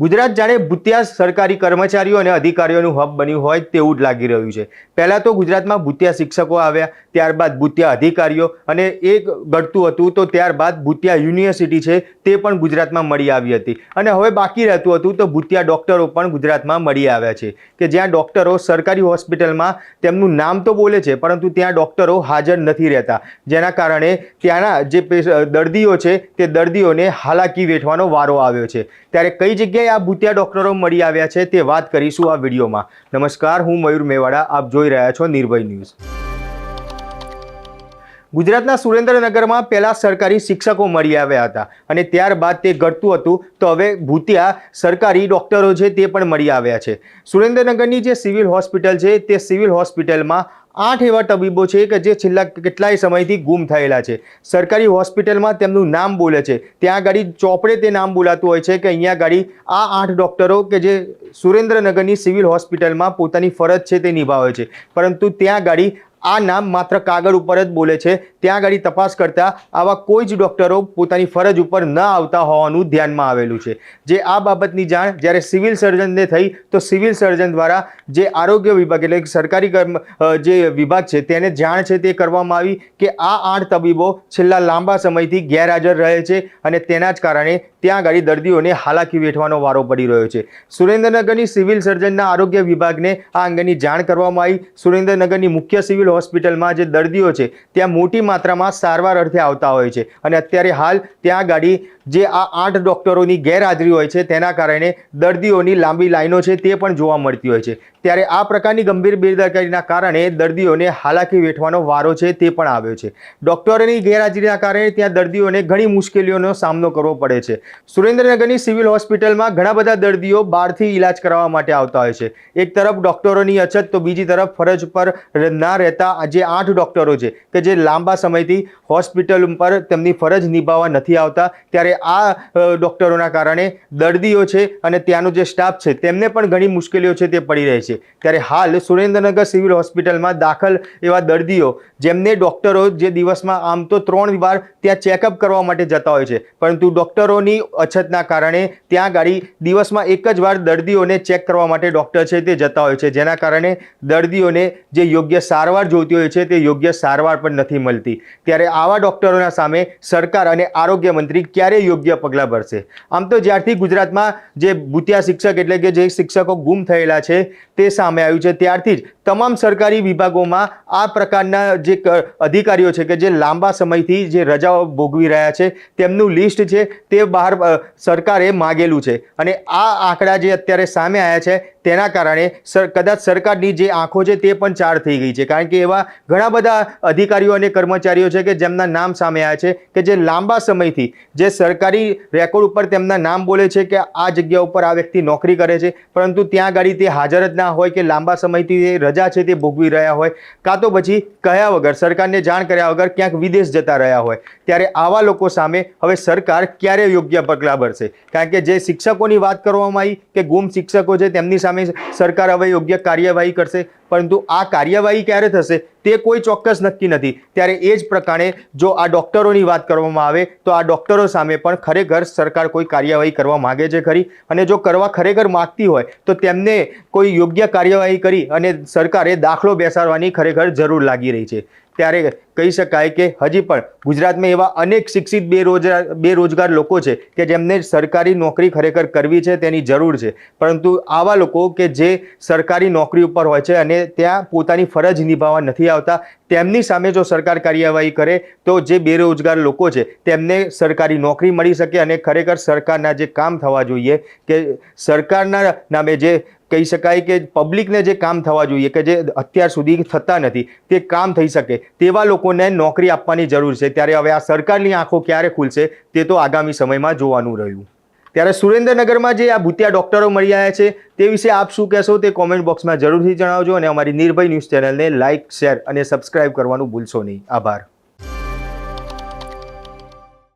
ગુજરાત જાણે ભૂતિયા સરકારી કર્મચારીઓ અને અધિકારીઓનું હબ બન્યું હોય તેવું જ લાગી રહ્યું છે। પહેલાં તો ગુજરાતમાં ભૂતિયા શિક્ષકો આવ્યા, ત્યારબાદ ભૂતિયા અધિકારીઓ અને એક ઘટતું હતું તો ત્યારબાદ ભૂતિયા યુનિવર્સિટી છે તે પણ ગુજરાતમાં મળી આવી હતી અને હવે બાકી રહેતું હતું તો ભૂતિયા ડૉક્ટરો પણ ગુજરાતમાં મળી આવ્યા છે કે જ્યાં ડૉક્ટરો સરકારી હોસ્પિટલમાં તેમનું નામ તો બોલે છે પરંતુ ત્યાં ડૉક્ટરો હાજર નથી રહેતા, જેના કારણે ત્યાંના જે દર્દીઓ છે તે દર્દીઓને હાલાકી વેઠવાનો વારો આવ્યો છે। ત્યારે કઈ જગ્યાએ આ ભૂતિયા ડોક્ટરો મળી આવ્યા છે તે વાત કરીશું આ વિડીયોમાં। નમસ્કાર, હું મયુર મેવાડા, આપ જોઈ રહ્યા છો નિર્ભય ન્યૂઝ। ગુજરાતના સુરેન્દ્રનગરમાં પહેલા સરકારી શિક્ષકો મળી આવ્યા હતા અને ત્યારબાદ તે ઘટતું હતું તો હવે ભૂતિયા સરકારી ડોક્ટરો છે તે પણ મળી આવ્યા છે। સુરેન્દ્રનગરની જે સિવિલ હોસ્પિટલ છે તે સિવિલ હોસ્પિટલમાં 8 એવા તબીબો છે કે જે છેલ્લા કેટલાય સમયથી ગુમ થયેલા છે। સરકારી હોસ્પિટલમાં તેમનું નામ બોલે છે, ત્યાં ગાડી ચોપડે તે નામ બોલાતું હોય છે કે અહીંયા ગાડી આ 8 ડૉક્ટરો કે જે સુરેન્દ્રનગરની સિવિલ હોસ્પિટલમાં પોતાની ફરજ છે તે નિભાવે છે, પરંતુ ત્યાં ગાડી આ નામ માત્ર કાગળ ઉપર જ બોલે છે। ત્યાં ગાડી તપાસ કરતા આવા કોઈ જ ડૉક્ટરો પોતાની ફરજ ઉપર ન આવતા હોવાનું ધ્યાનમાં આવેલું છે। જે આ બાબતની જાણ જ્યારે સિવિલ સર્જનને થઈ તો સિવિલ સર્જન દ્વારા જે આરોગ્ય વિભાગ એટલે સરકારી જે વિભાગ છે તેને જાણ છે તે કરવામાં આવી કે આ 8 તબીબો છેલ્લા લાંબા સમયથી ગેરહાજર રહે છે અને તેના જ કારણે ત્યાં ગાડી દર્દીઓને હાલાકી વેઠવાનો વારો પડી રહ્યો છે। સુરેન્દ્રનગરની સિવિલ સર્જનના આરોગ્ય વિભાગને આ અંગેની જાણ કરવામાં આવી। સુરેન્દ્રનગરની મુખ્ય સિવિલ હોસ્પિટલમાં જે દર્દીઓ છે ત્યાં મોટી માત્રામાં સારવાર અર્થે આવતા હોય છે અને અત્યારે હાલ ત્યાં ગાડી જે આ 8 ડૉક્ટરોની ગેરહાજરી હોય છે તેના કારણે દર્દીઓની લાંબી લાઈનો છે તે પણ જોવા મળતી હોય છે। ત્યારે આ પ્રકારની ગંભીર બેદરકારીના કારણે દર્દીઓને હાલાકી વેઠવાનો વારો છે તે પણ આવ્યો છે। ડૉક્ટરોની ગેરહાજરીના કારણે ત્યાં દર્દીઓને ઘણી મુશ્કેલીઓનો સામનો કરવો પડે છે। સુરેન્દ્રનગરની સિવિલ હોસ્પિટલમાં ઘણા બધા દર્દીઓ બહારથી ઇલાજ કરાવવા માટે આવતા હોય છે। એક તરફ ડૉક્ટરોની અછત તો બીજી તરફ ફરજ પર ના રહેતા જે 8 ડૉક્ટરો છે કે જે લાંબા સમયથી હોસ્પિટલ પર તેમની ફરજ નિભાવવા નથી આવતા, ત્યારે આ ડૉક્ટરોના કારણે દર્દીઓ છે અને ત્યાંનો જે સ્ટાફ છે તેમને પણ ઘણી મુશ્કેલીઓ છે તે પડી રહી છે। ત્યારે હાલ સુરેન્દ્રનગર સિવિલ હોસ્પિટલમાં દાખલ એવા દર્દીઓ જેમને ડૉક્ટરો જે દિવસમાં આમ તો 3 વાર ત્યાં ચેકઅપ કરવા માટે જતા હોય છે, પરંતુ ડૉક્ટરોની અછતના કારણે ત્યાં ગાડી દિવસમાં એક જ વાર દર્દીઓને ચેક કરવા માટે ડૉક્ટર છે તે જતા હોય છે, જેના કારણે દર્દીઓને જે યોગ્ય સારવાર જોઈતી હોય છે તે યોગ્ય સારવાર પણ નથી મળતી। ત્યારે આવા ડૉક્ટરોના સામે સરકાર અને આરોગ્ય મંત્રી ક્યારે યોગ્ય પગલાં ભરશે? આમ તો જ્યારથી ગુજરાતમાં જે ભૂતિયા શિક્ષક એટલે કે જે શિક્ષકો ગુમ થયેલા છે તે સામે આવ્યું છે ત્યારથી જ તમામ સરકારી વિભાગોમાં આ પ્રકારના જે અધિકારીઓ છે કે જે લાંબા સમયથી જે રજાઓ ભોગવી રહ્યા છે તેમનું લિસ્ટ છે તે બહાર સરકારે માગેલું છે અને આ આંકડા જે અત્યારે સામે આવ્યા છે તેના કારણે કદાચ સરકારની જે આંખો છે તે પણ ચાર થઈ ગઈ છે, કારણ કે એવા ઘણા બધા અધિકારીઓ અને કર્મચારીઓ છે કે જેમના નામ સામે આવ્યા છે કે જે લાંબા સમયથી જે સરકારી રેકોર્ડ ઉપર તેમના નામ બોલે છે કે આ જગ્યા ઉપર આ વ્યક્તિ નોકરી કરે છે, પરંતુ ત્યાં ગાડી તે હાજર જ ના હોય કે લાંબા સમયથી રજા છે તે ભોગવી રહ્યા હોય, કાં તો પછી કહ્યા વગર સરકારને જાણ કર્યા વગર ક્યાંક વિદેશ જતા રહ્યા હોય। ત્યારે આવા લોકો સામે હવે સરકાર ક્યારે યોગ્ય પગલાં ભરશે? કારણ કે જે શિક્ષકોની વાત કરવામાં આવી કે ગુમ શિક્ષકો છે તેમની સામે સરકાર હવે યોગ્ય કાર્યવાહી કરશે, પરંતુ આ કાર્યવાહી ક્યારે થશે તે કોઈ ચોક્કસ નક્કી નથી। ત્યારે એ જ પ્રકારે જો આ ડૉક્ટરોની વાત કરવામાં આવે તો આ ડૉક્ટરો સામે પણ ખરેખર સરકાર કોઈ કાર્યવાહી કરવા માગે છે ખરી? અને જો કરવા ખરેખર માગતી હોય તો તેમને કોઈ યોગ્ય કાર્યવાહી કરી અને સરકારે દાખલો બેસાડવાની ખરેખર જરૂર લાગી રહી છે। ત્યારે કહી શકાય કે હજી પણ ગુજરાતમાં એવા અનેક શિક્ષિત બેરોજગાર લોકો છે કે જેમને સરકારી નોકરી ખરેખર કરવી છે તેની જરૂર છે, પરંતુ આવા લોકો કે જે સરકારી નોકરી ઉપર હોય છે અને ત્યાં પોતાની ફરજ નિભાવવા નથી આવતા તેમની સામે જો સરકાર કાર્યવાહી કરે તો જે બેરોજગાર લોકો છે તેમને સરકારી નોકરી મળી શકે અને ખરેખર સરકારના જે કામ થવા જોઈએ કે સરકારના નામે જે કહી શકાય કે પબ્લિકને જે કામ થવા જોઈએ કે જે અત્યાર સુધી થતા નથી તે કામ થઈ શકે તેવા લોકોને નોકરી આપવાની જરૂર છે। ત્યારે હવે આ સરકારની આંખો ક્યારે ખુલશે તે તો આગામી સમયમાં જોવાનું રહ્યું। ત્યારે સુરેન્દ્રનગરમાં જે આ ભૂતિયા ડૉક્ટરો મળી આવ્યા છે તે વિશે આપ શું કહેશો તે કોમેન્ટ બોક્સમાં જરૂરથી જણાવજો અને અમારી નિર્ભય ન્યૂઝ ચેનલને લાઇક, શેર અને સબસ્ક્રાઇબ કરવાનું ભૂલશો નહીં। આભાર।